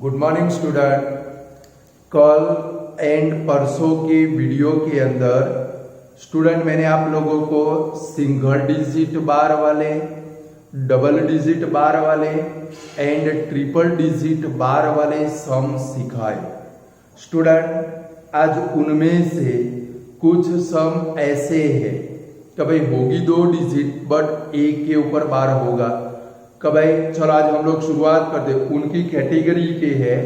Good morning student. कल and परसों के वीडियो के अंदर स्टूडेंट मैंने आप लोगों को सिंगल डिजिट बार वाले, डबल डिजिट बार वाले एंड ट्रिपल डिजिट बार वाले सम सिखाए। स्टूडेंट आज उनमें से कुछ सम ऐसे हैं कि भाई होगी 2 डिजिट बट एक के ऊपर बार होगा। भाई चलो आज हम लोग शुरुआत करते, उनकी कैटेगरी के है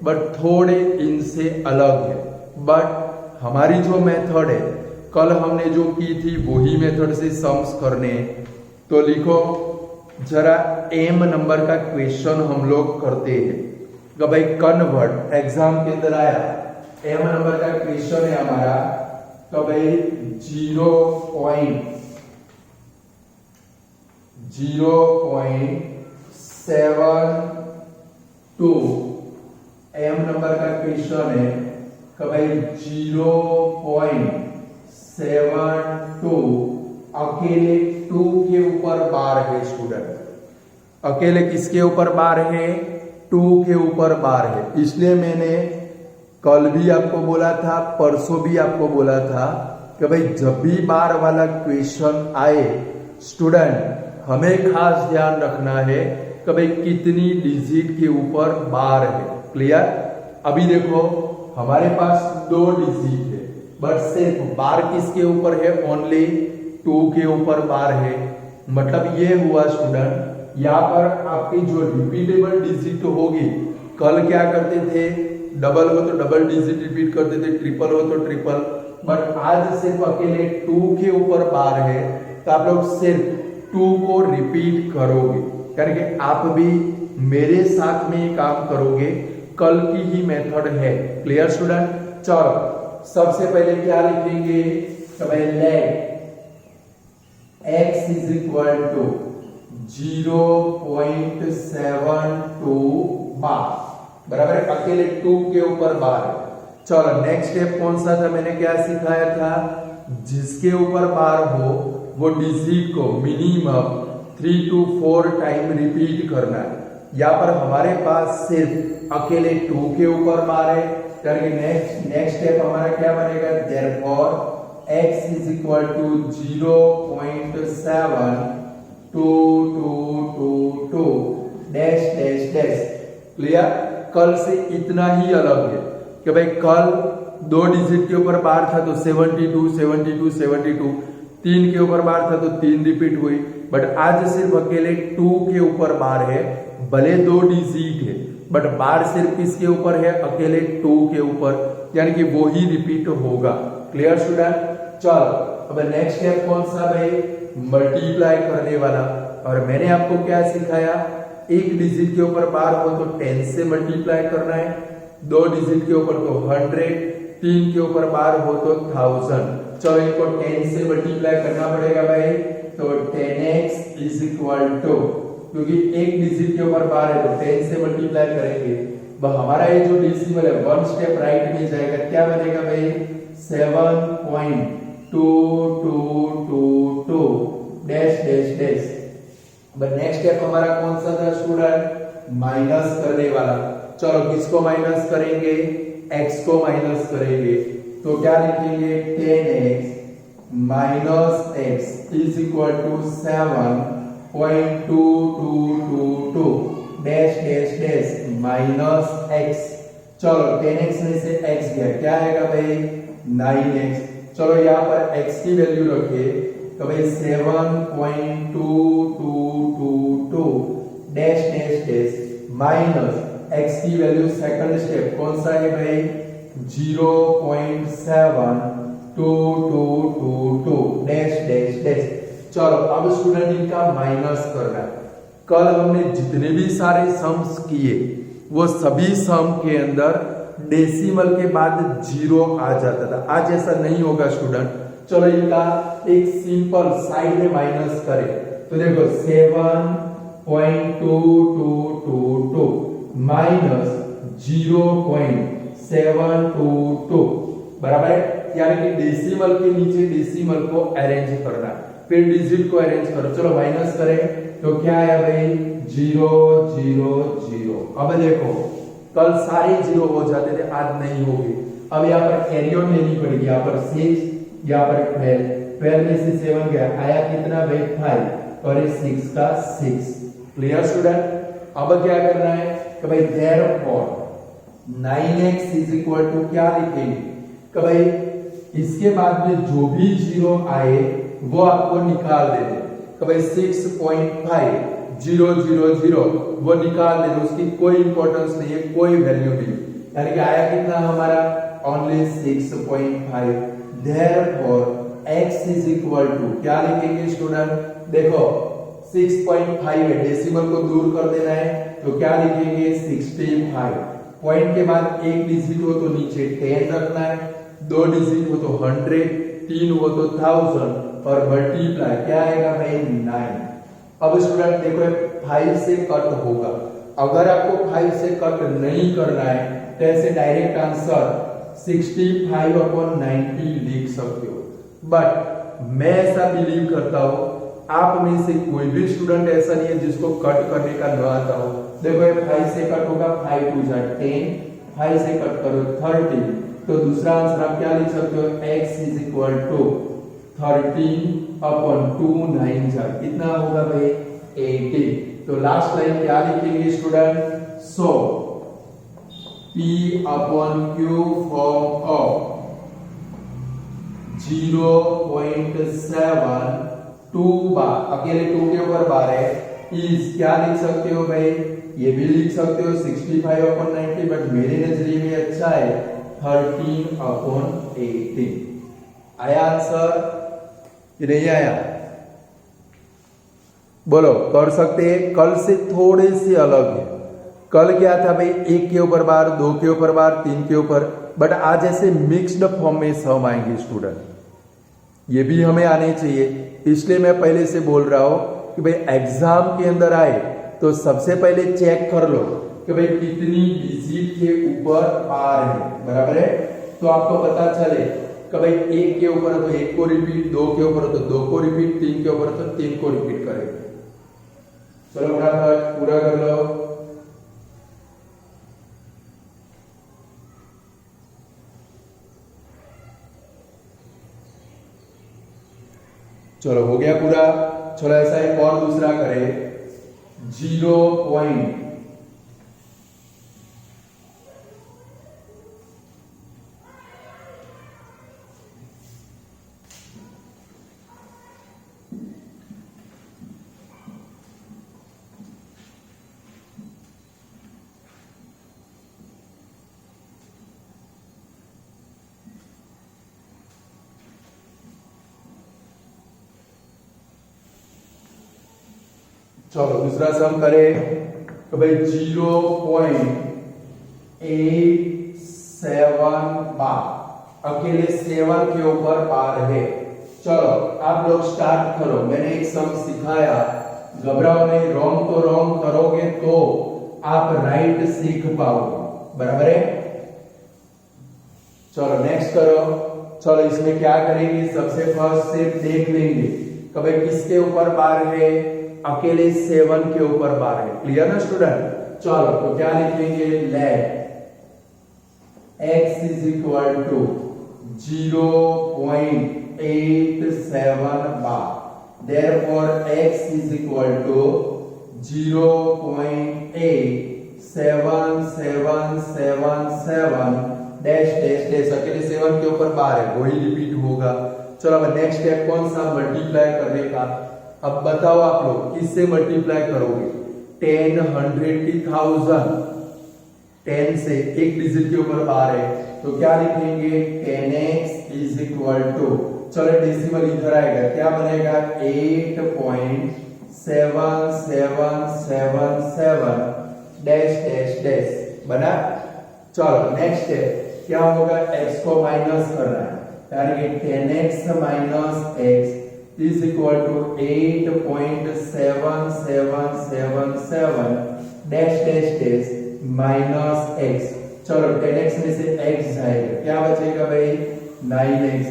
बट थोड़े इनसे अलग है। बट हमारी जो मेथड है कल हमने जो की थी वही मेथड से सम्स करने। तो लिखो जरा एम नंबर का क्वेश्चन हम लोग करते हैं कि भाई कन्वर्ट, एग्जाम के अंदर आया एम नंबर का क्वेश्चन है हमारा कि भाई 0.72 एम नंबर का क्वेश्चन है कि भाई 0.72 अकेले 2 के ऊपर बार है। स्टूडेंट अकेले किसके ऊपर बार है? 2 के ऊपर बार है। इसलिए मैंने कल भी आपको बोला था, परसों भी आपको बोला था कि भाई जब भी बार वाला क्वेश्चन आए स्टूडेंट हमें खास ध्यान रखना है कि भाई कितनी डिजिट के ऊपर बार है। क्लियर? अभी देखो हमारे पास 2 डिजिट है बट सिर्फ बार किसके ऊपर है? ओनली 2 के ऊपर बार है। मतलब ये हुआ स्टूडेंट यहाँ पर आपकी जो रिपीटेबल डिजिट होगी, कल क्या करते थे डबल हो तो डबल डिजिट रिपीट करते थे, ट्रिपल हो तो ट्रिपल, बट आज सिर्फ अकेले 2 के ऊपर बार है तो आप लोग सिर्फ 2 को रिपीट करोगे, यानी कि आप भी मेरे साथ में ये काम करोगे। कल की ही मेथड है। Clear student? चलो सबसे पहले क्या लिखेंगे तो भाई let x is equal to 0.72 bar, बराबर है, अकेले 2 के ऊपर बार है। चलो नेक्स्ट स्टेप कौन सा था? मैंने क्या सिखाया था? जिसके ऊपर बार हो वो डिजिट को मिनिमम 3 to 4 टाइम रिपीट करना है। यहाँ पर हमारे पास सिर्फ अकेले 2 के ऊपर बार है, यानी नेक्स्ट स्टेप हमारा क्या बनेगा? Therefore x is equal to 0.7222 dash dash dash. Clear? कल से इतना ही अलग है कि भाई कल 2 डिजिट के ऊपर बार था तो 72 72 72, 3 के ऊपर बार था तो 3 रिपीट हुई, बट आज सिर्फ अकेले 2 के ऊपर बार है। भले 2 डिजिट है बट बार सिर्फ किसके ऊपर है? अकेले 2 के ऊपर, यानी कि वो ही रिपीट होगा। Clear student? चलो अब नेक्स्ट स्टेप कौन सा भाई? मल्टीप्लाई करने वाला। और मैंने आपको क्या सिखाया? एक डिजिट के ऊपर बार हो तो 10 से मल्टीप्लाई करना है, 2 डिजिट के ऊपर तो 100, 3 के ऊपर बार हो तो 1000। चलो इनको 10 से मल्टीप्लाई करना पड़ेगा भाई, तो 10x इज इक्वल टू, क्योंकि एक डिजिट के ऊपर बार है तो 10 से मल्टीप्लाई करेंगे, हमारा ये जो डेसिमल है 1 स्टेप राइट में जाएगा, क्या बनेगा भाई? 7.2222 dash dash dash. Next step हमारा कौन सा था स्टूडेंट? माइनस करने वाला। चलो किसको माइनस करेंगे? x को माइनस करेंगे, तो क्या लिखेंगे? 10x minus x is equal to 7.2222 dash dash dash minus x। चलो 10x में से x गया, क्या आएगा भाई? 9x। चलो यहाँ पर x की वैल्यू रखिए तो भाई 7.2222 dash dash dash minus x की वैल्यू सेकंड स्टेप कौन सा है भाई? 0.7222 डैश डैश डैश। चलो अब स्टूडेंट इनका माइनस करना है। कल हमने जितने भी सारे सम्स किए वो सभी सम के अंदर डेसिमल के बाद 0 आ जाता था। आज ऐसा नहीं होगा स्टूडेंट। चलो इनका एक सिंपल साइड में माइनस करें तो देखो 7.2222 माइनस 0.722 बराबर है, यानी कि डेसिमल के नीचे डेसिमल को अरेंज करना, फिर डिजिट को अरेंज करो। चलो माइनस करें तो क्या आया भाई? 0 0 0। अब देखो कल सारे 0 हो जाते थे, आज नहीं होंगे। अब यहाँ पर कैरी ऑन लेनी पड़ेगी, यहाँ पर 6, यहाँ पर 12 में से 7 गया, आया कितना भाई 5 और 6 का 6। Clear student? अब क्या करना है कि भाई therefore 9x is equal to क्या लिखेंगे कि भाई इसके बाद में जो भी 0 आए वो आपको निकाल देने कि भाई 6.5000 वो निकाल देने, उसकी कोई इंपॉर्टेंस नहीं है, कोई वैल्यू नहीं, यानी कि आया कितना हमारा only 6.5। therefore x is equal to क्या लिखेंगे स्टूडेंट? देखो 6.5 है, डेसिमल को दूर कर देना है तो क्या लिखेंगे 65। पॉइंट के बाद एक डिजिट हो तो नीचे 10 रखना है, 2 डिजिट हो तो 100, 3 हो तो 1000 और मल्टीप्लाई क्या आएगा भाई 9। अब स्टूडेंट देखो 5 से कट होगा, अगर आपको 5 से कट नहीं करना है तो ऐसे डायरेक्ट आंसर 65/90 लिख सकते हो। बट मैं ऐसा बिलीव करता हूं आप में से कोई भी स्टूडेंट ऐसा नहीं है जिसको कट करने का न आता हो। देखो ये 5 से कट होगा, 5 2 जा 10, 5 से कट करो 30, तो दूसरा आंसर आप क्या लिख सकते हो x इज इक्वल टू 13/2 9 जा कितना होगा भाई 80। तो लास्ट लाइन क्या लिखेंगे student? So p/q form of 0.7 2 बार, अकेले 2 के ऊपर बार है, इज क्या लिख सकते हो भाई? ये भी लिख सकते हो 65/90, बट मेरे नजरिए में अच्छा है 13/18। आया आंसर कि नहीं आया? बोलो कर सकते हैं। कल से थोड़े से अलग है, कल क्या था भाई 1 के ऊपर बार, 2 के ऊपर बार, 3 के ऊपर, बट आज ऐसे मिक्स्ड फॉर्म में सम आएंगे स्टूडेंट, ये भी हमें आने चाहिए। इसलिए मैं पहले से बोल रहा हूं कि भाई एग्जाम के अंदर आए तो सबसे पहले चेक कर लो कि भाई कितनी डिजिट के ऊपर बार है, बराबर है? तो आपको पता चले कि भाई 1 के ऊपर तो 1 को रिपीट, 2 के ऊपर तो 2 को रिपीट, 3 के ऊपर तो 3 को रिपीट करेंगे। चलो फटाफट पूरा कर लो। चलो हो गया पूरा। चलो ऐसा एक और दूसरा करें 0. चलो दूसरा सम करें तो भाई 0.87 बार, अकेले 7 के ऊपर बार है। चलो आप लोग स्टार्ट करो, मैंने एक सम सिखाया, घबराओ नहीं, रॉन्ग तो रॉन्ग करोगे तो आप राइट सीख पाओगे, बराबर है? चलो नेक्स्ट करो। चलो इसमें क्या करेंगे, सबसे फर्स्ट सिर्फ देख लेंगे कि भाई किसके ऊपर बार है, अकेले 7 के ऊपर बार है। क्लियर ना स्टूडेंट? चलो तो क्या लिखेंगे, let x is equal to 0.87 bar, therefore x is equal to 0.87777 dash dash dash, अकेले 7 के ऊपर बार है, वही रिपीट होगा। चलो अब नेक्स्ट स्टेप कौन सा, मल्टीप्लाई करने का। अब बताओ आप लोग किससे मल्टीप्लाई करोगे? 10 100 की 1000, 10 से एक डिजिट के ऊपर बार है तो क्या लिखेंगे 10x इज इक्वल टू, चलो डेसिमल इधर आएगा, क्या बनेगा 8.7777 डैश डैश डैश बना। चलो नेक्स्ट है क्या होगा, x को माइनस करना है, यानी कि 10x minus x is equal to 8.7777 dash dash dash minus x। चलो 10x में से x जाएगा, क्या बचेगा भाई 9x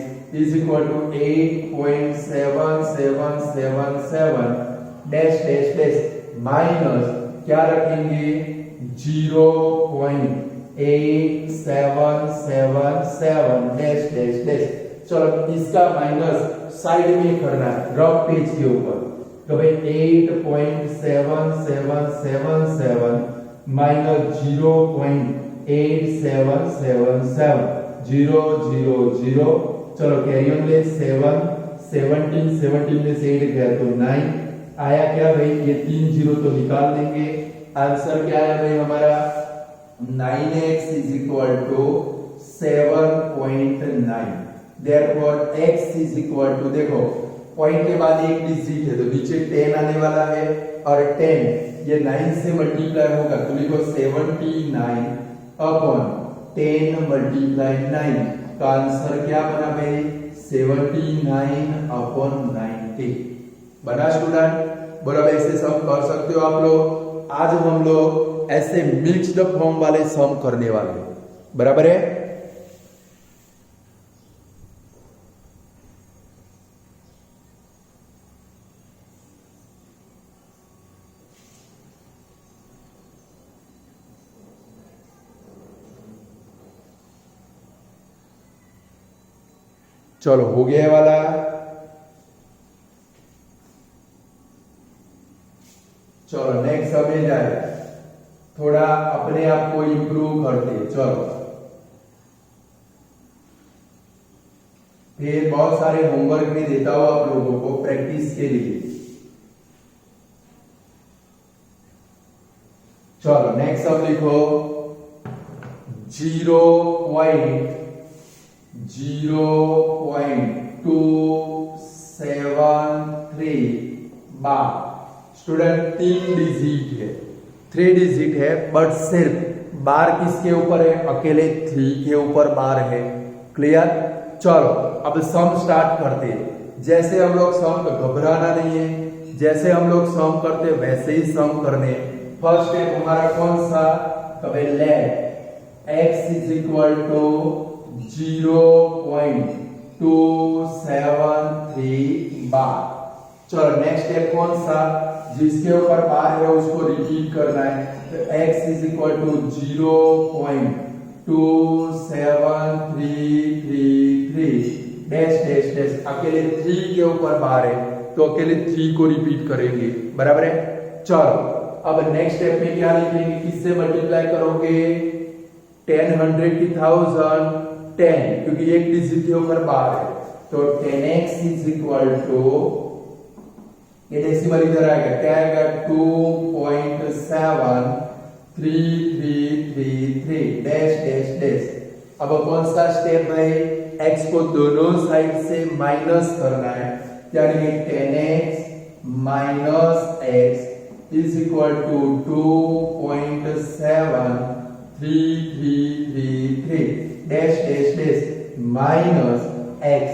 is equal to 8.7777 dash dash dash minus क्या रखेंगे 0.8777 डैश डैश डैश। चलो इसका माइनस साइड में करना है रफ पेज के ऊपर, तो भाई 8.7777 माइनस 0.8777 0 0 0। चलो कैरी ऑन ले 7 17 में से 8 गया तो 9 आया। क्या भाई ये 3 जीरो तो निकाल देंगे, आंसर क्या है भाई हमारा 9x is equal to 7.9। therefore x is equal to, देखो पॉइंट के बाद एक डिजिट है तो नीचे 10 आने वाला है और 10 ये 9 से मल्टीप्लाई होगा तो लिखो 79 अपॉन 10 मल्टीप्लाई 9 का आंसर क्या बना भाई 79 अपॉन 90 बना। स्टूडेंट बोलो भाई ऐसे सम कर सकते हो आप लोग। आज हम लोग ऐसे मिक्स्ड फॉर्म वाले सम करने वाले हैं, बराबर है। चलो हो गया वाला। चलो नेक्स्ट समझ जाए, थोड़ा अपने आप को इंप्रूव करते। चलो फिर बहुत सारे होमवर्क भी देता हूं आप लोगों को प्रैक्टिस के लिए। चलो नेक्स्ट सब लिखो 0.273 बार। स्टूडेंट 3 डिजिट है, 3 डिजिट है, बट सिर्फ बार किसके ऊपर है अकेले 3 के ऊपर बार है। क्लियर। चलो अब सम स्टार्ट करते हैं। जैसे हम लोग सम, घबराना नहीं है, जैसे हम लोग सम करते वैसे ही सम करने। फर्स्ट स्टेप हमारा कौन सा, कभी let x is equal to 0.273 bar. चलो नेक्स्ट स्टेप कौन सा, जिसके ऊपर बार है उसको रिपीट करना है, तो x is equal to 0.27333 dash dash dash. अकेले 3 के ऊपर बार है तो अकेले 3 को रिपीट करेंगे, बराबर है। चलो अब नेक्स्ट स्टेप में क्या लिखेंगे, किससे मल्टीप्लाई करोगे 10 100 की 1000 10 क्योंकि एक डिजिट के ऊपर बार है तो 10x इज इक्वल टू, ये डेसिमल इधर आएगा, क्या आएगा 2.73333 डैश डैश डैश। अब कौन सा स्टेप है, x को दोनों साइड से माइनस करना है, यानी 10x minus x is equal to 2.73333 dash dash dash minus x।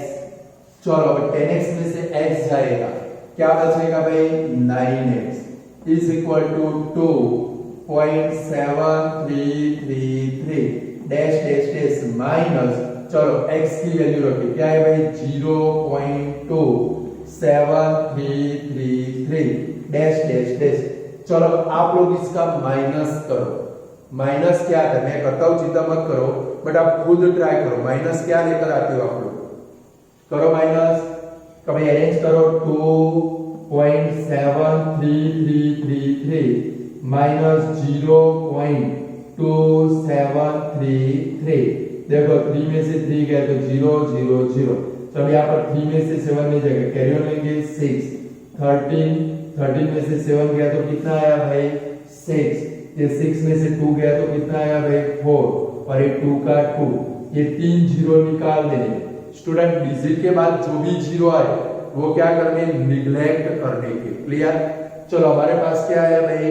चलो अब 10x में से x जाएगा, क्या बचेगा भाई 9x is equal to 2.733 dash dash dash minus, चलो x की वैल्यू रखिए, क्या है भाई 0.2733 डैश डैश डैश। चलो आप लोग इसका माइनस करो। माइनस क्या है मैं करता हूं, चिंता मत करो, बट आप खुद ट्राई करो। माइनस क्या लेकर आते हो आप लोग, करो माइनस, कभी अरेंज करो 2.7333 माइनस 0.2733। देखो 3 में से 3 गया तो 0 0 0। तो यहाँ पर 3 में से 7 नहीं जाएगा, कैरी ऑन लेंगे 6 13 में से 7 गया तो कितना आया भाई 6। ये 6 में से 2 गया तो कितना आया भाई 4 और ये 2 का 2, ये 3 जीरो निकाल देंगे। स्टूडेंट डिजिट के बाद जो भी जीरो आए वो क्या करने, निग्लेक्ट करने के। क्लियर। चलो हमारे पास क्या है भाई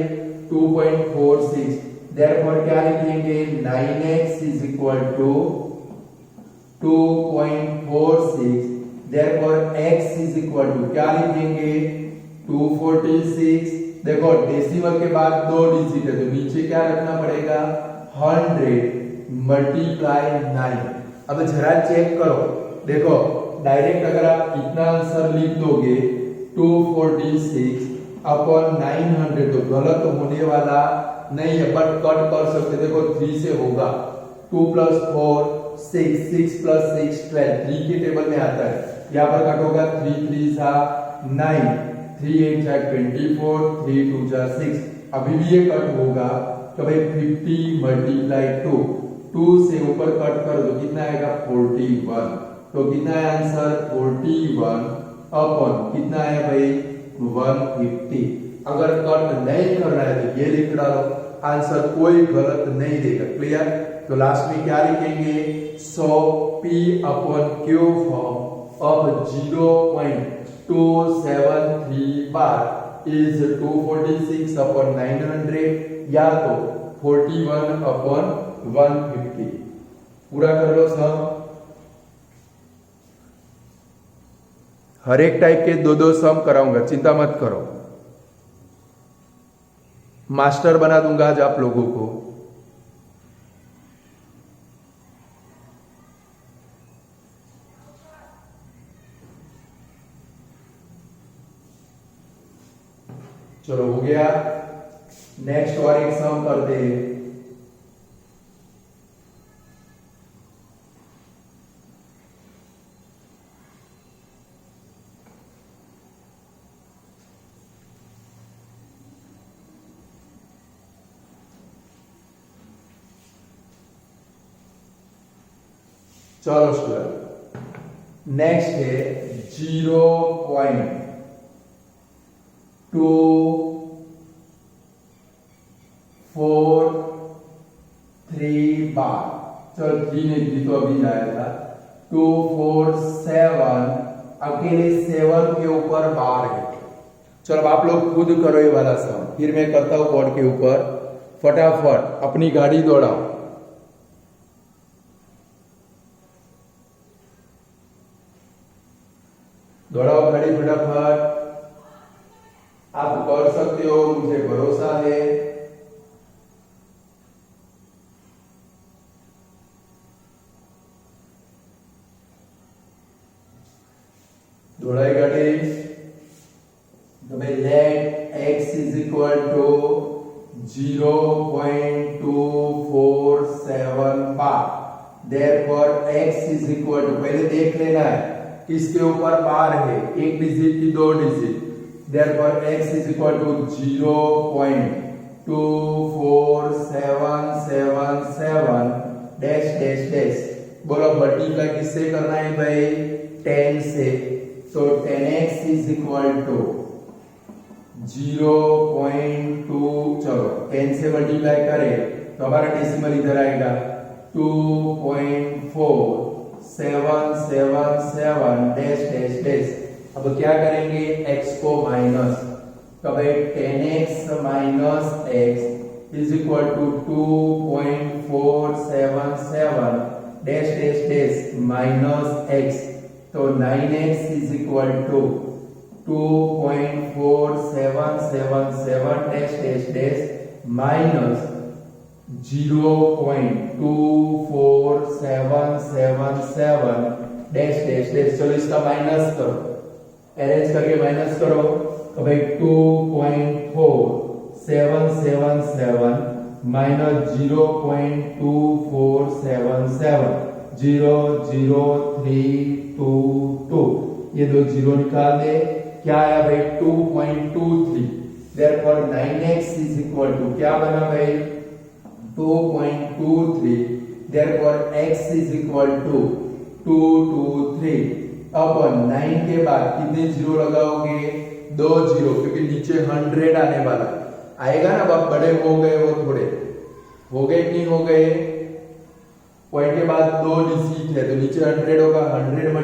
2.46, देयरफॉर क्या लिखेंगे 9x is equal to 2.46, therefore x is equal to क्या लिखेंगे 246। देखो डेसिमल के बाद 2 डिजिट है तो नीचे क्या रखना पड़ेगा 100 मल्टीप्लाई 9। अब जरा चेक करो, देखो डायरेक्ट अगर आप इतना आंसर लिख दोगे 246 अपॉन 900, तो गलत होने वाला नहीं है बट कट कर सकते। देखो 3 से होगा 2 + 4 6, 6 + 6 12, 3 के टेबल में आता है। यहाँ पर कट होगा 3 3 सा 9, 3 8 जा 24, 3 2 जा 6। अभी भी ये कट होगा तो भाई 50 × 2 से ऊपर कट कर दो, कितना आएगा 41। तो कितना है आंसर 41 अपॉन कितना है भाई 150। अगर कट नहीं करना है तो ये लिख डालो, आंसर कोई गलत नहीं देगा। क्लियर? तो लास्ट में क्या लिखेंगे 100p/Q form of 0.273 bar is 246/900 या तो 41/150। पूरा कर लो सब। हर एक टाइप के दो सम कराऊंगा, चिंता मत करो, मास्टर बना दूंगा आज आप लोगों को। चलो हो गया। नेक्स्ट और एक सम करते हैं। चलो स्टूडेंट, नेक्स्ट है 0.243 बार। चलो 3 नहीं थी तो अभी आया था 247, अकेले 7 के ऊपर बार है। चलो अब आप लोग खुद करो ये वाला सम, फिर मैं करता हूं बोर्ड के ऊपर। फटाफट अपनी गाड़ी दौड़ाओ। दौड़ाओ गाड़ी फटाफट, आप कर सकते हो, मुझे भरोसा है। दौड़ाई गाड़ी। तो भाई लेट x = 0.247 बार। देयरफॉर x = पहले देख लेना है किसके ऊपर बार है, एक डिजिट की 2 digit. Therefore x = 0.24777 dash dash dash. बोलो मल्टीप्लाई किससे करना है भाई 10 से, तो 10x = 0.2, चलो 10 से मल्टीप्लाई करें तो हमारा डेसिमल इधर आएगा 2.4777 डैश डैश डैश। अब क्या करेंगे x को माइनस, तो भाई 10x - x = 2.477 dash dash dash minus x। तो 9x = 2.4777 dash dash dash minus 0.24777 dash dash dash. चलो इसका माइनस करो, अरेंज करके माइनस करो। तो भाई 2.4777 माइनस 0.2477 00322, ये दो जीरो निकाल दे, क्या आया भाई 2.23। देयरफॉर 9x = क्या बना भाई 2.23। देयरफॉर x = 223 अपन 9 के बाद कितने जीरो लगाओगे 2 जीरो, क्योंकि नीचे 100 आने वाला आएगा ना। अब बड़े हो गए, वो थोड़े हो गए कि नहीं हो गए, पॉइंट के बाद 2 डिजिट है तो नीचे 100 होगा। 100 ×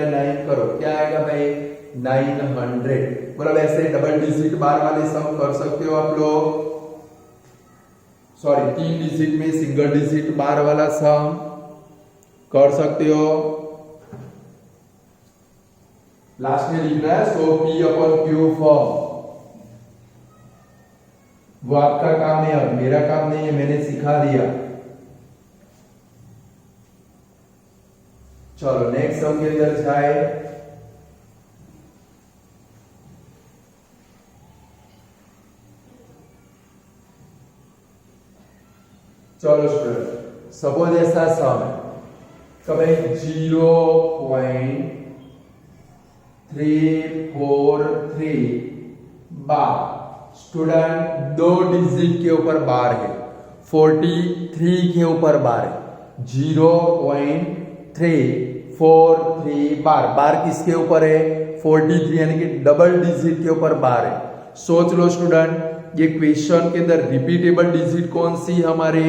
9 करो, क्या आएगा भाई 900। मतलब ऐसे डबल डिजिट बार वाले सम कर सकते हो आप लोग। सॉरी 3 डिजिट में सिंगल डिजिट बार वाला सम कर सकते हो। लास्ट में लिखना है सो p/Q फॉर्म, वो आपका काम है, अब मेरा काम नहीं है, मैंने सिखा दिया। चलो नेक्स्ट सम के अंदर जाए। चलो स्टूडेंट, सपोज ऐसा सम है कि भाई 0.343 बार, स्टूडेंट दो डिजिट के ऊपर बार है, 43 के ऊपर बार है, 0.343 बार, बार किसके ऊपर है? 43 यानी कि डबल डिजिट के ऊपर बार है। सोच लो स्टूडेंट, ये क्वेश्चन के अंदर रिपीटेबल डिजिट कौन सी हमारे?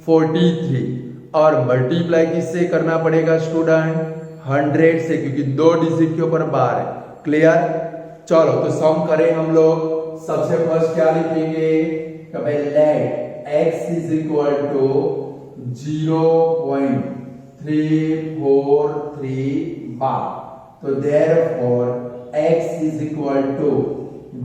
43, और मल्टीप्लाई किससे करना पड़ेगा स्टूडेंट? 100 से, क्योंकि दो डिजिट के ऊपर बार है। क्लियर? चलो तो सम करें हम लोग। सबसे फर्स्ट क्या लिखेंगे? Let x is equal to 0.343 bar, तो therefore x is equal to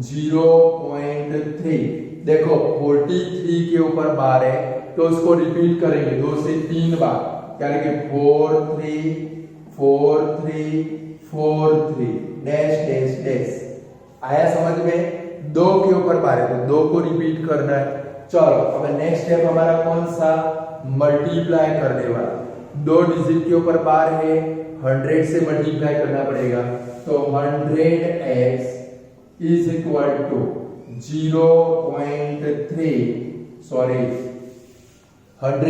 0.3। देखो 43 के ऊपर बार है तो उसको रिपीट करेंगे 2 से 3 बार, यानी कि 43 43 43 डैश डैश डैश। आया समझ में? 2 के ऊपर बार है तो 2 को रिपीट करना है। चलो अब नेक्स्ट स्टेप हमारा कौन सा? मल्टीप्लाई करने वाला। 2 डिजिट के ऊपर बार है, 100 से मल्टीप्लाई करना पड़ेगा, तो 100x इज इक्वल टू 100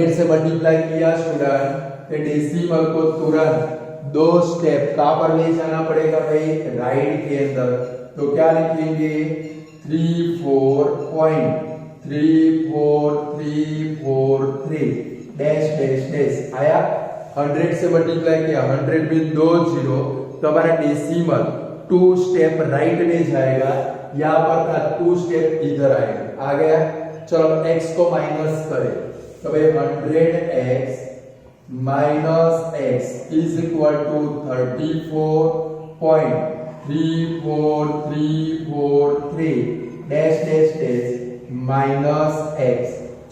से मल्टीप्लाई किया स्टूडेंट, तो डेसिमल को तुरंत 2 स्टेप कहां पर ले जाना पड़ेगा भाई? राइट के अंदर। तो क्या लिखेंगे? 3434343 डैश डैश डैश। आया? 100 से मल्टीप्लाई किया, 100 में 2 जीरो, तो हमारा डेसिमल 2 स्टेप राइट में जाएगा, यहां पर था 2 स्टेप इधर आएगा। आ गया? चलो x को माइनस करें, तो भाई 100x minus x is equal to 34.34343 dash dash dash minus x।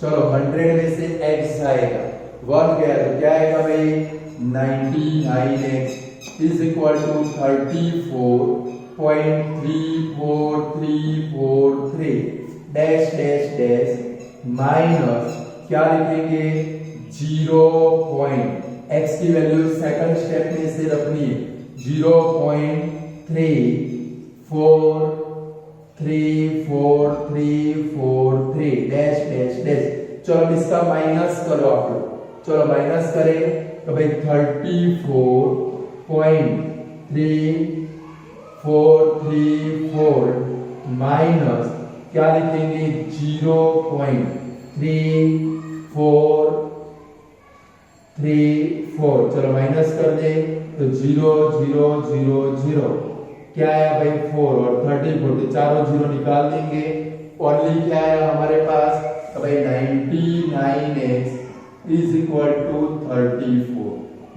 चलो 100 में से x जाएगा, 1 गया तो क्या आएगा भाई? 99x is equal to 34.34343 dash dash dash minus क्या लिखेंगे? 0. x की वैल्यू सेकंड स्टेप में से रखनी है, 0.343343 डैश डैश डैश। चलो इसका माइनस करो आप लोग। चलो माइनस करें तो भाई 34.3434 माइनस क्या लिखेंगे? 0.3434। चलो माइनस कर दे तो 0 0 0 0 क्या आया भाई? 4 और 34, तो चारों जीरो निकाल देंगे। ओनली क्या आया हमारे पास? तो भाई 99x is equal to 34।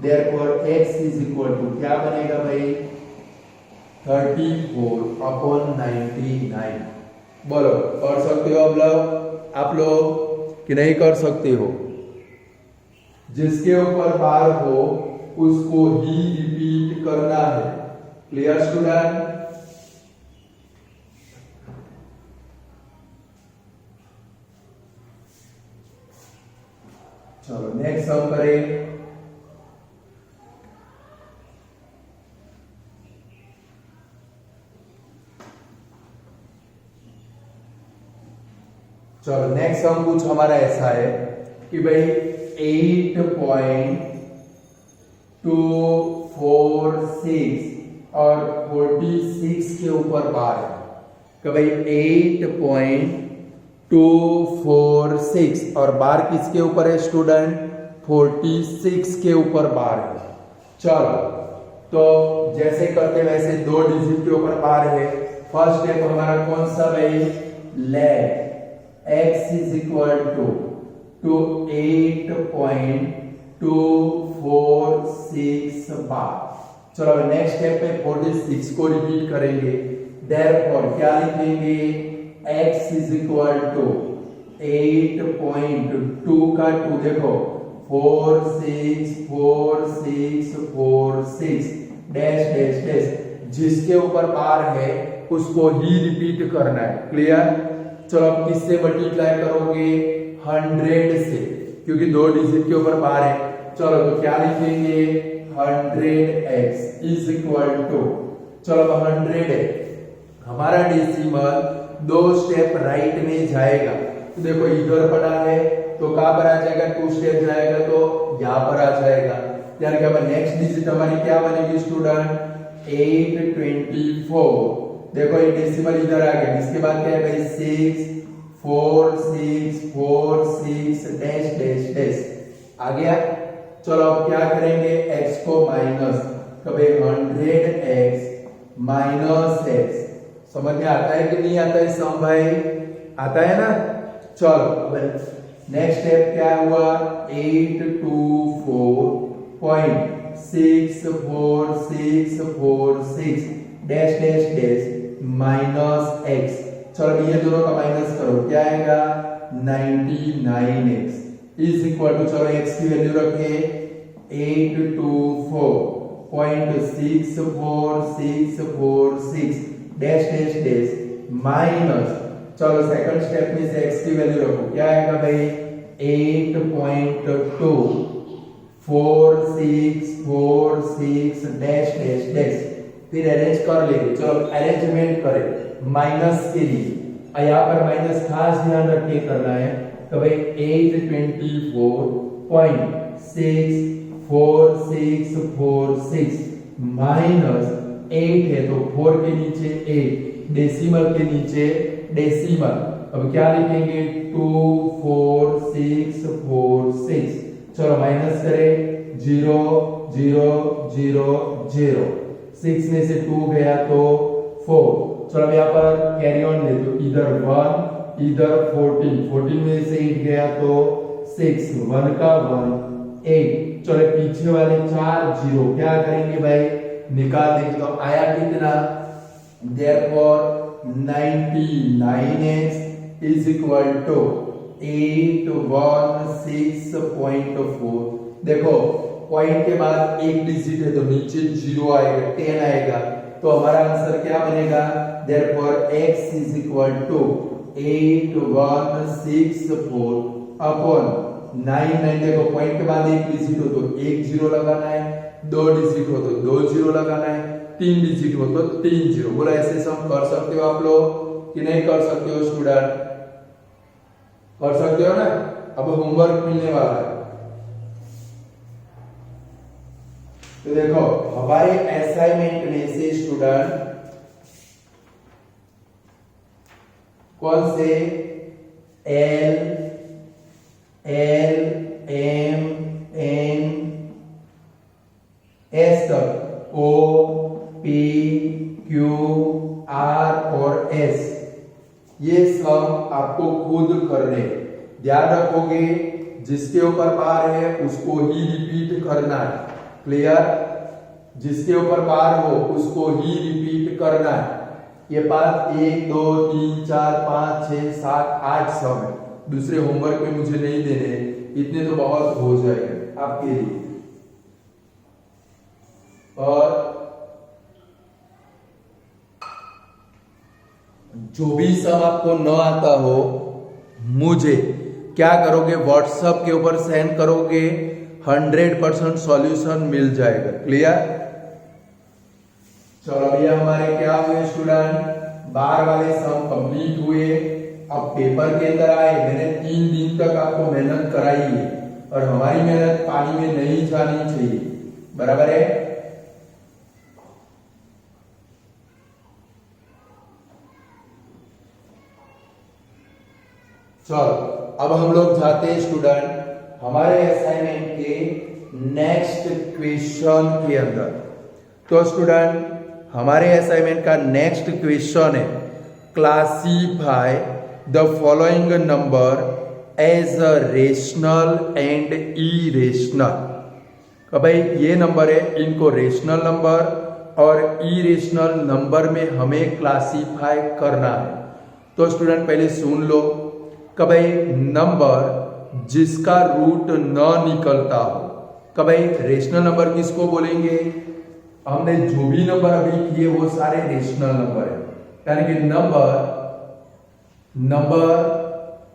Therefore x is equal to क्या बनेगा भाई? 34/99। बोलो, कर सकते हो आप लोग कि नहीं कर सकते हो? जिसके ऊपर बार हो उसको ही रिपीट करना है। Clear student? चलो नेक्स्ट सम करें। चलो नेक्स्ट सम कुछ हमारा ऐसा है कि भाई 8.246 और 46 के ऊपर बार है कि भाई 8.246 और बार किसके ऊपर है स्टूडेंट? 46 के ऊपर बार है। चलो तो जैसे करते वैसे 2 डिजिट के ऊपर बार है। फर्स्ट स्टेप हमारा कौन सा भाई? Let x is equal to 8.246 bar. चलो नेक्स्ट स्टेप पे 46 को रिपीट करेंगे। देयरफॉर क्या लिखेंगे? x इज इक्वल टू 8.2 का 2 देखो 464646 डैश डैश डैश। जिसके ऊपर बार है उसको ही रिपीट करना है। क्लियर? चलो अब किससे मल्टीप्लाई करोगे? 100 से। क्योंकि 2 डिजिट के ऊपर बार है। चलो तो क्या लिखेंगे 100x इज इक्वल टू, चलो 100 है हमारा डेसिमल 2 स्टेप राइट में जाएगा। तो देखो इधर पड़ा है तो कहां पर आ जाएगा, 2 स्टेप जाएगा तो यहां पर आ जाएगा। यानी कि अब नेक्स्ट डिजिट हमारी क्या बनेगी स्टूडेंट 824। देखो ये डेसिमल इधर आ गया, इसके बाद क्या है भाई 6 4 6 4 6 डैश डैश डैश आ गया। चलो अब क्या करेंगे x को माइनस, कभी 100x माइनस x, समझ में आता है कि नहीं आता है सम भाई, आता है ना। चलो नेक्स्ट स्टेप क्या हुआ 824.6446 dash dash dash minus x। चलो ये दोनों का माइनस करो, क्या आएगा 99x इज इक्वल टू, चलो x की वैल्यू रखे 824.64646 डैश डैश डैश माइनस, चलो सेकंड स्टेप में से x की वैल्यू रखो, क्या आएगा भाई 8.24646 डैश डैश डैश। फिर अरेंज कर लेंगे, चलो अरेंजमेंट करें माइनस के लिए, यहाँ पर माइनस खास ध्यान रखिए करना है। तो भाई 824.64646 माइनस 8 है तो 4 के नीचे 8, डेसिमल के नीचे डेसिमल, अब क्या लिखेंगे 24646। चलो माइनस करें 0 0 0 0, 6 में से 2 गया तो 4। चलो अब यहाँ पर कैरी ऑन ले, तो इधर 1 इधर 14 में से 8 गया तो 6, 1 का 1 8। चलो पीछे वाले 4 0 क्या करेंगे भाई निकाल देंगे, तो आया कितना therefore 99x is equal to 816.4। देखो पॉइंट के बाद एक डिजिट है तो नीचे 0 आएगा 10 आएगा, तो हमारा आंसर क्या बनेगा therefore x is equal to 8164 upon 99। देखो पॉइंट के बाद एक डिजिट हो तो 1 0 लगाना है, 2 डिजिट हो तो 2 0 लगाना है, 3 डिजिट हो तो 3 0। बोला ऐसे सम कर सकते हो आप लोग कि नहीं कर सकते हो स्टूडेंट, कर सकते हो ना। अब होमवर्क मिलने वाला है, तो देखो हमारे असाइनमेंट में से स्टूडेंट कौन से L L M N S तक O P Q R और S ये सब आपको खुद करने, ध्यान रखोगे जिसके ऊपर बार है उसको ही रिपीट करना है, क्लियर, जिसके ऊपर बार हो उसको ही रिपीट करना है। ये बात 1 2 3 4 5 6 7 8 सब है, दूसरे होमवर्क में मुझे नहीं देने, इतने तो बहुत हो जाएगा आपके लिए। और जो भी सब आपको न आता हो मुझे क्या करोगे व्हाट्सएप के ऊपर सेंड करोगे, 100% सॉल्यूशन मिल जाएगा, क्लियर। चलो अभी हमारे क्या हुए स्टूडेंट, बार वाले सम कंप्लीट हुए। अब पेपर के अंदर आए, मैंने 3 दिन तक आपको मेहनत कराई है और हमारी मेहनत पानी में नहीं जानी चाहिए, बराबर है। चलो अब हम लोग जाते हैं स्टूडेंट हमारे असाइनमेंट के नेक्स्ट क्वेश्चन के अंदर। तो स्टूडेंट हमारे असाइनमेंट का नेक्स्ट क्वेश्चन है classify the following number as a rational and irrational. तो भाई ये नंबर है, इनको रेशनल नंबर और इरेशनल नंबर में हमें क्लासीफाई करना है। तो स्टूडेंट पहले सुन लो कि भाई नंबर जिसका रूट न निकलता हो, कि भाई रेशनल नंबर किसको बोलेंगे, हमने जो भी नंबर अभी किए वो सारे रेशनल नंबर है, यानी कि नंबर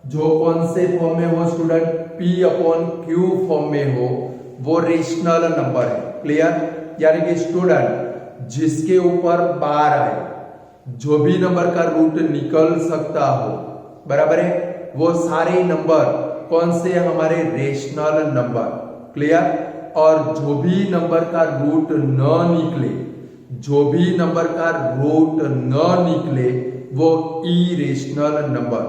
जो कौन से फॉर्म में हो student, P upon Q form में हो, वो रेशनल नंबर है। क्लियर? यानी कि स्टूडेंट जिसके ऊपर बार आए, जो भी नंबर का रूट निकल सकता हो, बराबर है, वो सारे नंबर कौन से हमारे रेशनल नंबर। क्लियर? और जो भी नंबर का रूट न निकले, जो भी नंबर का रूट न निकले, वो इरेशनल नंबर।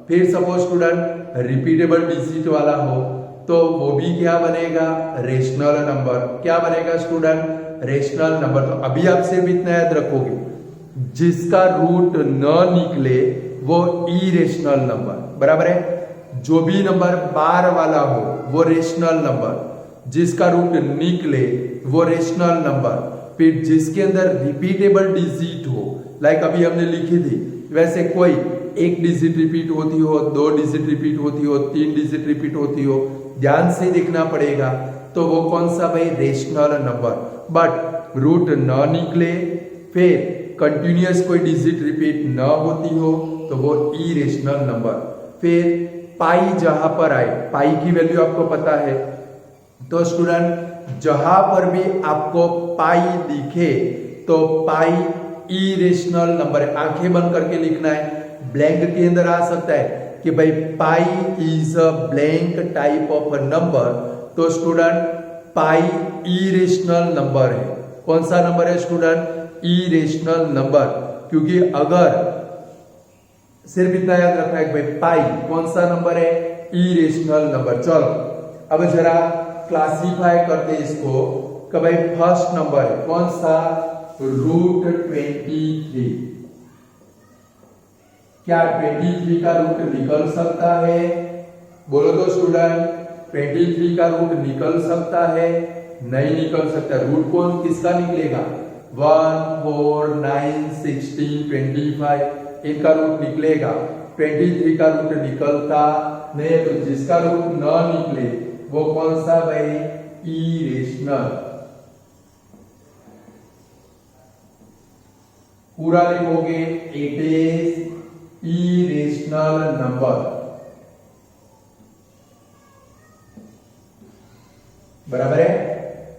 फिर सपोज स्टूडेंट रिपीटेबल डिजिट वाला हो तो वो भी क्या बनेगा, रेशनल नंबर। क्या बनेगा स्टूडेंट, रेशनल नंबर। तो अभी आप सिर्फ इतना याद रखोगे, जिसका रूट न निकले वो इरेशनल नंबर, बराबर है। जो भी नंबर बार वाला हो वो रेशनल नंबर, जिसका रूट निकले वो रेशनल नंबर। फिर जिसके अंदर रिपीटेबल डिजिट हो, लाइक अभी हमने लिखी थी, वैसे कोई एक डिजिट रिपीट होती हो, 2 डिजिट रिपीट होती हो, 3 डिजिट रिपीट होती हो, ध्यान से देखना पड़ेगा। तो वो कौन सा भाई, रेशनल नंबर। बट रूट न निकले, फिर कंटिन्यूअस कोई डिजिट रिपीट न होती हो, तो वो इरेशनल नंबर। फिर पाई जहां पर आए, पाई की वैल्यू आपको पता है, तो स्टूडेंट जहां पर भी आपको पाई दिखे तो पाई इरेशनल नंबर है। आंखें बंद करके लिखना है, ब्लैंक के अंदर आ सकता है कि भाई pi is a blank type of number, तो स्टूडेंट पाई इरेशनल नंबर है। कौन सा नंबर है स्टूडेंट, इरेशनल नंबर। क्योंकि अगर सिर्फ इतना याद रखना है कि भाई पाई कौन सा नंबर है, इरेशनल नंबर। चलो अब जरा क्लासिफाई करते इसको कि भाई फर्स्ट नंबर है कौन सा, रूट 23। क्या 23 का रूट निकल सकता है, बोलो तो स्टूडेंट, 23 का रूट निकल सकता है? नहीं निकल सकता। रूट कौन किसका निकलेगा, 1, 4, 9, 16, 25, इनका रूट निकलेगा। 23 का रूट निकलता नहीं, तो जिसका रूट न निकले वो कौन सा भाई, इरेशनल। पूरा लिखोगे, इट इज इरेशनल नंबर, बराबर है।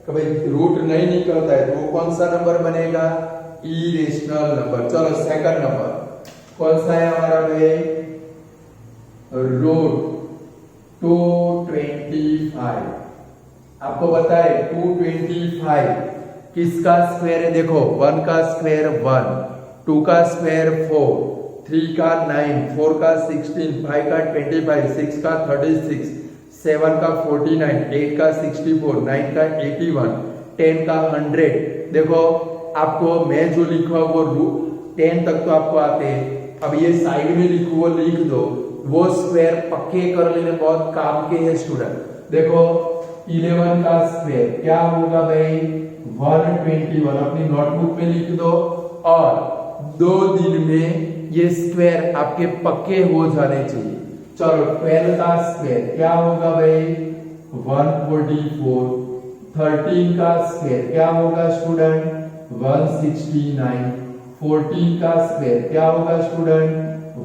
कभी रूट नहीं निकलता है तो वो कौन सा नंबर बनेगा, इरेशनल नंबर। चलो सेकंड नंबर कौन सा है हमारा भाई, रूट 225। आपको पता है 225 किसका स्क्वायर है, देखो 1 का स्क्वायर 1, 2 का स्क्वायर 4, 3 का 9, 4 का 16, 5 का 25, 6 का 36, 7 का 49, 8 का 64, 9 का 81, 10 का 100। देखो आपको मैं जो लिखा वो 10 तक तो आपको आते हैं, अब ये साइड में लिखो वो लिख दो, वो स्क्वायर पक्के कर लेने बहुत काम के हैं स्टूडेंट। देखो 11 का स्क्वायर क्या होगा भाई, 121, अपनी नोटबुक में लिख दो, और 2 दिन में ये स्क्वायर आपके पक्के हो जाने चाहिए। चलो 12 का स्क्वायर क्या होगा भाई, 144, 13 का स्क्वायर क्या होगा स्टूडेंट, 169, 14 का स्क्वायर क्या होगा स्टूडेंट,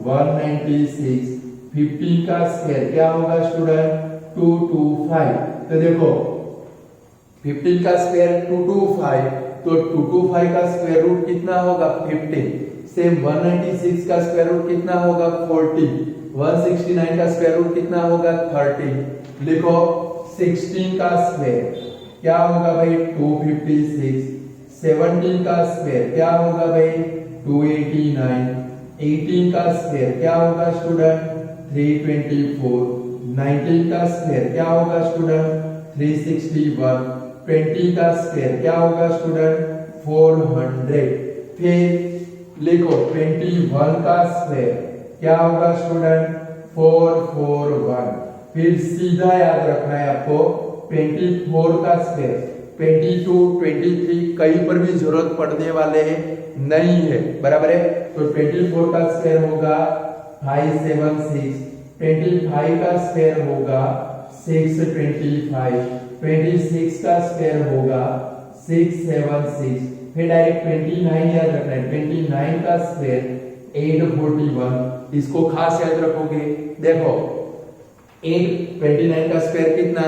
196, 15 का स्क्वायर क्या होगा स्टूडेंट, 225। तो देखो 15 का स्क्वायर 225, तो 225 का स्क्वायर रूट कितना होगा, 15। सेम 196 का स्क्वायर रूट कितना होगा, 40। 169 का स्क्वायर रूट कितना होगा, 30। लिखो 16 का स्क्वायर क्या होगा भाई, 256। 17 का स्क्वायर क्या होगा भाई, 289। 18 का स्क्वायर क्या होगा स्टूडेंट, 324। 19 का स्क्वायर क्या होगा स्टूडेंट, 361। 20 का स्क्वायर क्या होगा स्टूडेंट, 400। फिर लिखो 21 का स्क्वायर क्या होगा स्टूडेंट, 441। फिर सीधा याद रखना है आपको 24 का स्क्वायर, 22, 23 कहीं पर भी जरूरत पड़ने वाले नहीं है, बराबर है। तो 24 का स्क्वायर होगा 576, 25 का स्क्वायर होगा 625, 26 का स्क्वायर होगा 676। फिर डायरेक्ट 29 याद रखना है, 29 का स्क्वायर 841, इसको खास याद रखोगे। देखो 829 का स्क्वायर कितना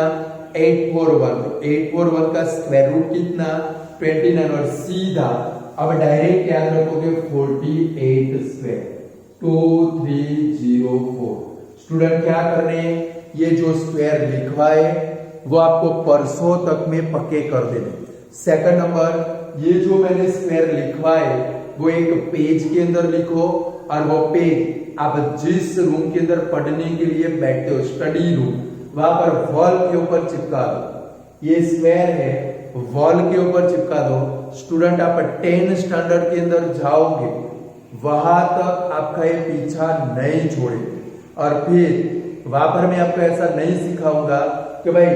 841, 841 का स्क्वायर रूट कितना 29 और सीधा अब डायरेक्ट याद रखोगे 48 स्क्वायर 2304। स्टूडेंट क्या कर रहे हैं, ये जो स्क्वायर लिखवाए वो आपको परसों तक में पक्के कर देने। सेकंड नंबर, ये जो मैंने स्क्वायर लिखवाए वो एक पेज के अंदर लिखो और वो पेज आप जिस रूम के अंदर पढ़ने के लिए बैठते हो, स्टडी रूम, वहां पर वॉल के ऊपर चिपका दो। ये स्क्वायर है, वॉल के ऊपर चिपका दो। स्टूडेंट आप 10 स्टैंडर्ड के अंदर जाओगे वहां तक आपका ये पीछा नहीं छोड़े। और फिर वहां पर मैं आपको ऐसा नहीं सिखाऊंगा कि भाई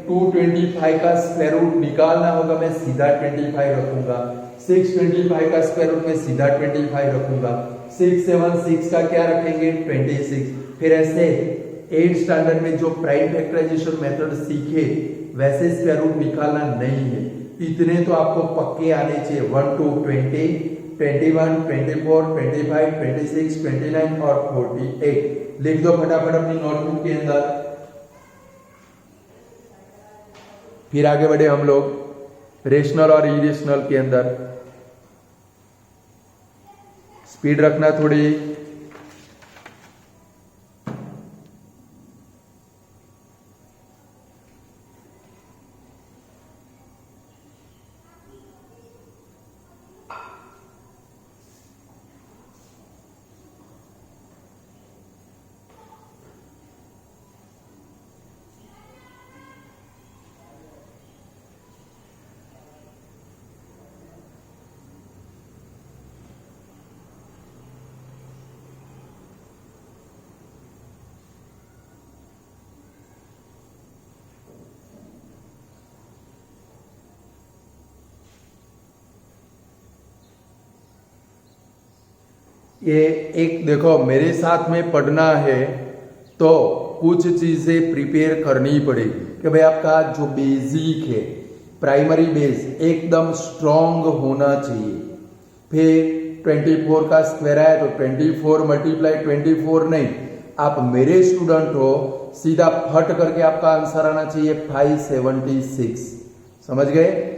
225 का स्क्वायर रूट निकालना होगा, मैं सीधा 25 रखूंगा। 625 का स्क्वायर रूट में सीधा 25 रखूंगा। 676 का क्या रखेंगे 26। फिर ऐसे 8 स्टैंडर्ड में जो प्राइम फैक्टराइजेशन मेथड सीखे वैसे स्क्वायर रूट निकालना नहीं है। इतने तो आपको पक्के आने चाहिए, 1 to 20, 21, 24, 25, 26, 29 और 48। लिख दो फटाफट अपनी नोटबुक के अंदर। फिर आगे बढ़े हम लोग रेशनल और इरेशनल के अंदर। स्पीड रखना थोड़ी। ये एक देखो मेरे साथ में पढ़ना है तो कुछ चीजें प्रिपेयर करनी पड़ेगी कि भाई आपका जो बेसिक है प्राइमरी बेस एकदम स्ट्रॉन्ग होना चाहिए। फिर 24 का स्क्वायर है तो 24 मल्टीप्लाई 24 नहीं, आप मेरे स्टूडेंट हो, सीधा फट करके आपका आंसर आना चाहिए 576। समझ गए?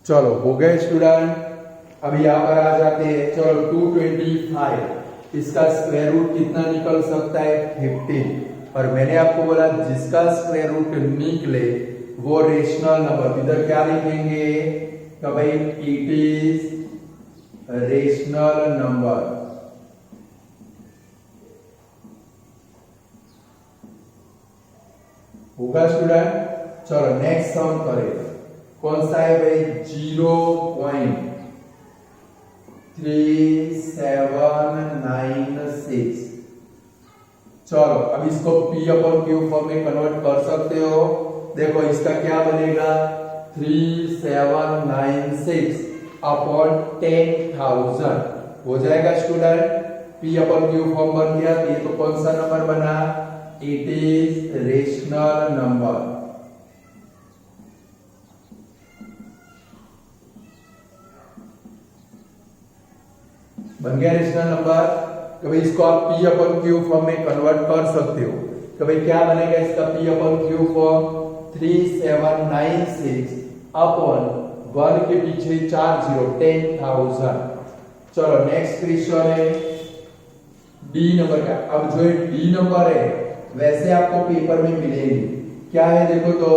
चलो हो गए स्टूडेंट। अब यहां पर आ जाते हैं। चलो 225 इसका स्क्वायर रूट कितना निकल सकता है 15। और मैंने आपको बोला जिसका स्क्वायर रूट निकले वो रेशनल नंबर। इधर क्या लिखेंगे तो भाई इट इज रेशनल नंबर। होगा स्टूडेंट। चलो नेक्स्ट सम करें। कौन सा है भाई 0.3796। चलो अब इसको P अपॉन Q फॉर्म में कन्वर्ट कर सकते हो। देखो इसका क्या बनेगा 3796 अपॉन 10,000 हो जाएगा student. P upon Q form बन गया। तो ये तो कौन सा नंबर बना, इट इज रेशनल नंबर। बन गया रेशनल नंबर। कभी इसको आप P अपॉन Q फॉर्म में कन्वर्ट कर सकते हो। कभी क्या बनेगा इसका P upon Q form 3796 upon 1 के पीछे 40 10,000। चलो नेक्स्ट क्वेश्चन है डी नंबर का। अब जो डी नंबर है वैसे आपको पेपर में मिलेगी। क्या है देखो तो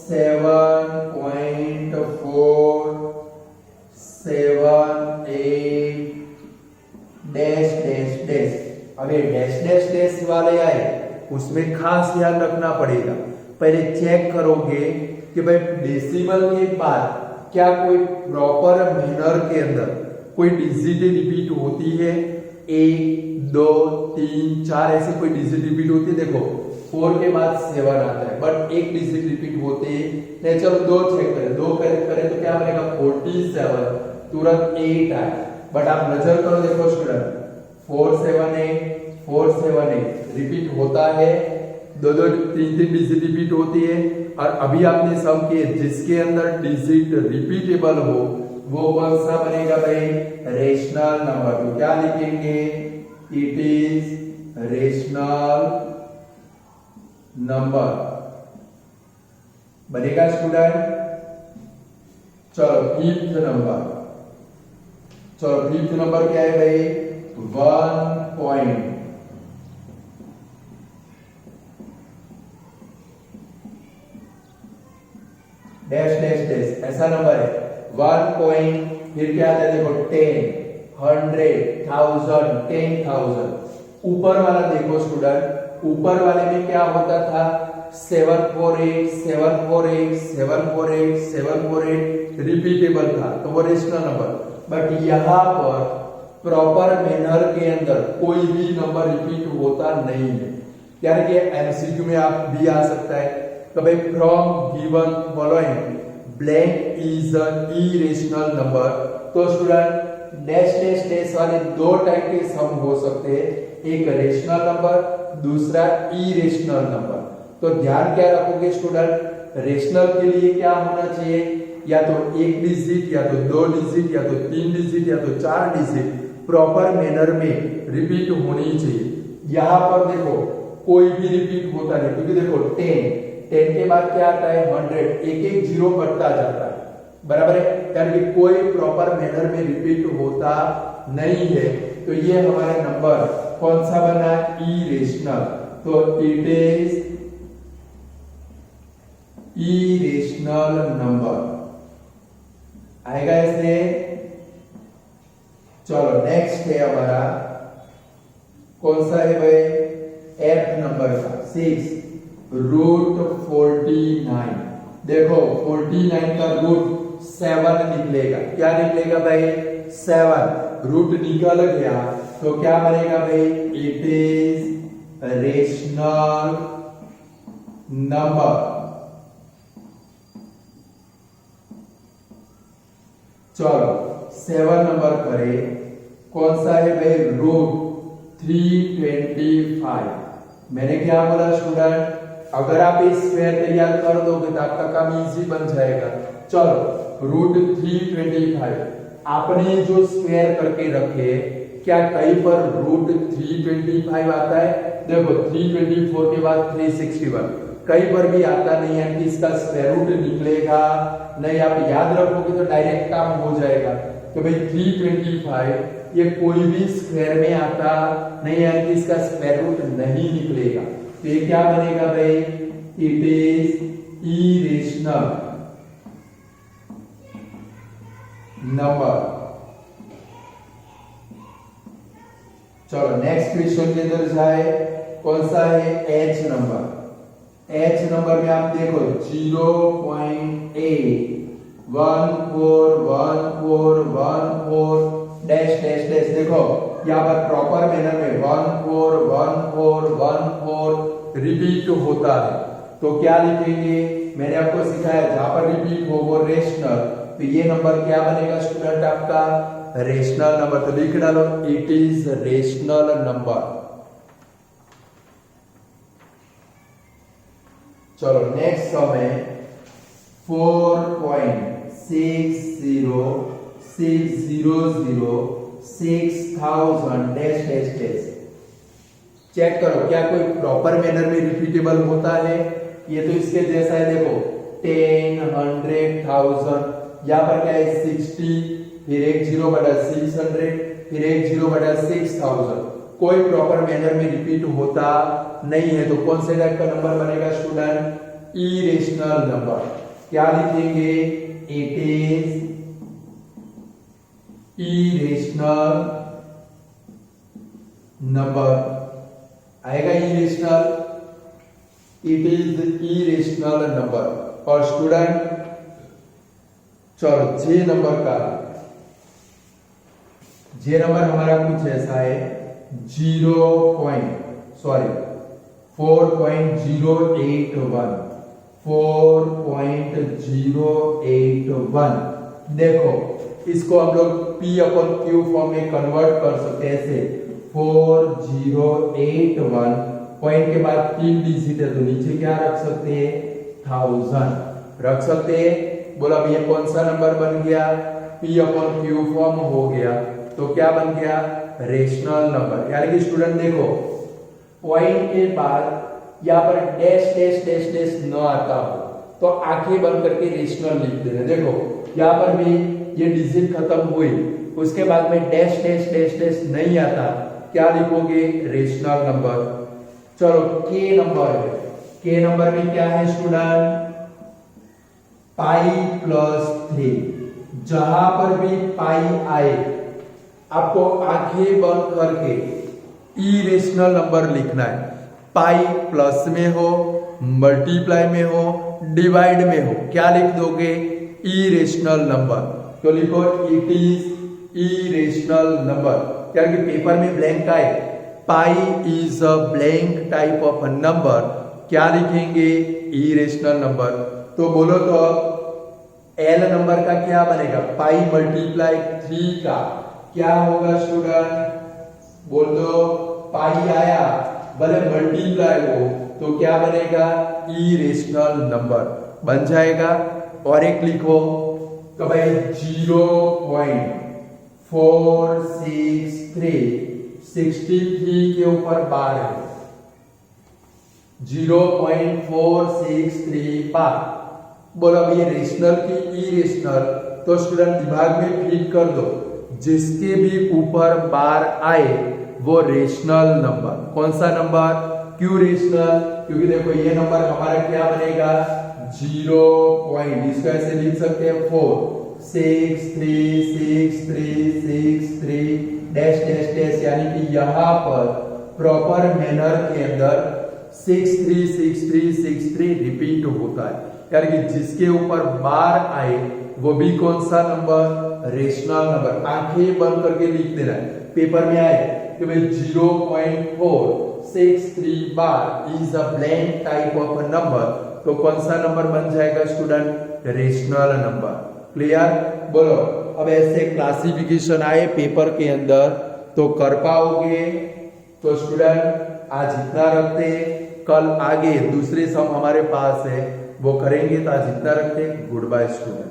7.478 डैश डैश डैश। अब ये डैश डैश डैश वाले आए उसमें खास ध्यान रखना पड़ेगा। पहले चेक करोगे कि भाई डेसिमल के बाद क्या कोई प्रॉपर मैनर के अंदर कोई डिजिट रिपीट होती है, 1 2 3 4 ऐसे कोई डिजिट रिपीट होती है। देखो 4 के बाद 7 आता है, बट एक डिजिट रिपीट होते नहीं। चलो 2 चेक करें, 2 करें तो क्या बनेगा 47, तुरंत 8 आए। बट आप नजर करो, देखो स्टूडेंट 4 7 8 रिपीट होता है, 2 3 डिजिट रिपीट होती है। और अभी आपने सम किए, जिसके अंदर डिजिट रिपीटेबल हो वो कौन सा बनेगा भाई, रेशनल नंबर। तो क्या लिखेंगे, इट इज रेशनल नंबर बनेगा स्टूडेंट। चलो फिफ्थ नंबर क्या है भाई, 1 पॉइंट डैश डैश डैश, ऐसा नंबर है 1 पॉइंट, फिर क्या आता है देखो 10, 100, 1000, 10,000। ऊपर वाला देखो स्टूडेंट, ऊपर वाले में क्या होता था 748 748 748 748 रिपीटेबल था, तो वो रेशनल नंबर। बट यहाँ पर प्रॉपर मैनर के अंदर कोई भी नंबर रिपीट होता नहीं है। यानी कि एमसीक्यू में आप भी आ सकता है तो भाई from given following blank is a irrational number. तो स्टूडेंट डैश डैश डैश वाले 2 टाइप के सम हो सकते हैं, एक रेशनल नंबर, दूसरा इरेशनल नंबर। तो ध्यान क्या रखोगे स्टूडेंट, रेशनल के लिए क्या होना चाहिए, या तो 1 डिजिट, या तो 2 डिजिट, या तो 3 डिजिट, या तो 4 डिजिट प्रॉपर मैनर में रिपीट होनी चाहिए। यहां पर देखो कोई भी रिपीट होता नहीं, क्योंकि देखो 10 के बाद क्या आता है 100, एक एक जीरो बढ़ता जाता है, बराबर है, यानी कि कोई प्रॉपर मैनर में रिपीट होता नहीं है। तो ये हमारा नंबर कौन सा बना, इरेशनल। तो इट इज इरेशनल नंबर आएगा ऐसे। चलो नेक्स्ट है हमारा, कौन सा है भाई, एफ नंबर का 6 रूट 49। देखो 49 का रूट 7 निकलेगा, क्या निकलेगा भाई 7, रूट निकल गया तो क्या बनेगा भाई, इट इज रेशनल नंबर। चलो 7 नंबर करें, कौन सा है भाई, रूट 325। मैंने क्या बोला स्टूडेंट, अगर आप इस स्क्वायर तैयार कर दोगे तो आपका काम इजी बन जाएगा। चलो रूट 325 आपने जो स्क्वायर करके रखे, क्या कहीं पर रूट 325 आता है, देखो 324 के बाद 361 कहीं पर भी आता नहीं है कि इसका स्क्वायर रूट निकलेगा नहीं। आप याद रखोगे तो डायरेक्ट काम हो जाएगा। तो भाई 325 ये कोई भी स्क्वायर में आता नहीं है कि इसका स्क्वायर रूट नहीं निकलेगा। तो ये क्या बनेगा भाई, इट इज इरेशनल नंबर। चलो नेक्स्ट क्वेश्चन के अंदर जाए, कौन सा है, एच नंबर। एच नंबर में आप देखो 0.8 1414 डैश डैश डैश, देखो यहाँ पर प्रॉपर मैनर में 1414 रिपीट होता है। तो क्या लिखेंगे, मैंने आपको सिखाया जहां पर रिपीट हो वो रेशनल, तो ये नंबर क्या बनेगा स्टूडेंट आपका, रेशनल नंबर। तो लिख डालो इट इज रेशनल नंबर। चलो नेक्स्ट सम है 4.606006000 डैश डैश डैश। चेक करो क्या कोई प्रॉपर मैनर में रिपीटेबल होता है। ये तो इसके जैसा है, देखो 10 100 1000, यहाँ पर क्या है 60, फिर एक जीरो बटा 600, फिर एक जीरो बटा 6000। कोई प्रॉपर मैनर में रिपीट होता नहीं है। तो कौन से टाइप का नंबर बनेगा स्टूडेंट, इरेशनल नंबर। क्या लिखेंगे, इट इज इरेशनल नंबर आएगा, irrational, it is irrational number. और स्टूडेंट चलो जे नंबर का, जे नंबर हमारा कुछ ऐसा है 0.4 4.081 4.081। देखो इसको हम लोग P अपन Q फॉर्म में कन्वर्ट कर सकते हैं ऐसे 4081 पॉइंट के बाद 3 डिजिट है तो नीचे क्या रख सकते हैं 1000 रख सकते हैं। बोला अब ये कौन सा नंबर बन गया P अपन Q फॉर्म हो गया तो क्या बन गया रेशनल नंबर। यानी कि स्टूडेंट देखो पॉइंट के बाद यहाँ पर डैश डैश डैश डैश न आता हो तो आंखें बंद करके रेशनल लिख देना। देखो यहाँ पर भी ये डिजिट खत्म हुई उसके बाद में डैश डैश डैश डैश नहीं आता क्या लिखोगे रेशनल नंबर। चलो के नंबर है के नंबर में क्या है स्टूडेंट पाई प्लस 3। जहां पर भी पाई आए आपको आंखें बंद करके इरेशनल नंबर लिखना है। पाई प्लस में हो मल्टीप्लाई में हो डिवाइड में हो क्या लिख दोगे इरेशनल नंबर। तो लिखो इट इज इरेशनल नंबर। क्या कि पेपर में ब्लैंक आए pi is a blank type of number क्या लिखेंगे इरेशनल नंबर। तो बोलो तो एल नंबर का क्या बनेगा पाई मल्टीप्लाई 3 का क्या होगा स्टूडेंट बोल दो पाई आया भले मल्टीप्लाई हो तो क्या बनेगा इरेशनल नंबर बन जाएगा। और एक लिखो तो भाई 0.463 63 के ऊपर बार है 0.463 बार। बोलो अब ये रेशनल की इरेशनल तो स्टूडेंट दिमाग में फिट कर दो जिसके भी ऊपर बार आए वो रेशनल नंबर। कौन सा नंबर क्यों रेशनल क्योंकि देखो ये नंबर हमारा क्या बनेगा 0 पॉइंट इसको ऐसे लिख सकते हैं 4636363 डैश डैश डैश यानी कि यहाँ पर प्रॉपर मैनर के अंदर 636363 रिपीट होता है। यानी कि जिसके ऊपर बार आए वो भी कौन सा नंबर रेशनल नंबर। आंखें बंद करके लिख देना है पेपर में आए कि भाई 0.463 bar is a blank type of number तो कौन सा नंबर बन जाएगा स्टूडेंट रेशनल नंबर। क्लियर बोलो अब ऐसे क्लासिफिकेशन आए पेपर के अंदर तो कर पाओगे। तो स्टूडेंट आज इतना रखते कल आगे दूसरे सम हमारे पास है वो करेंगे तो आज इतना रखते गुड बाय स्टूडेंट।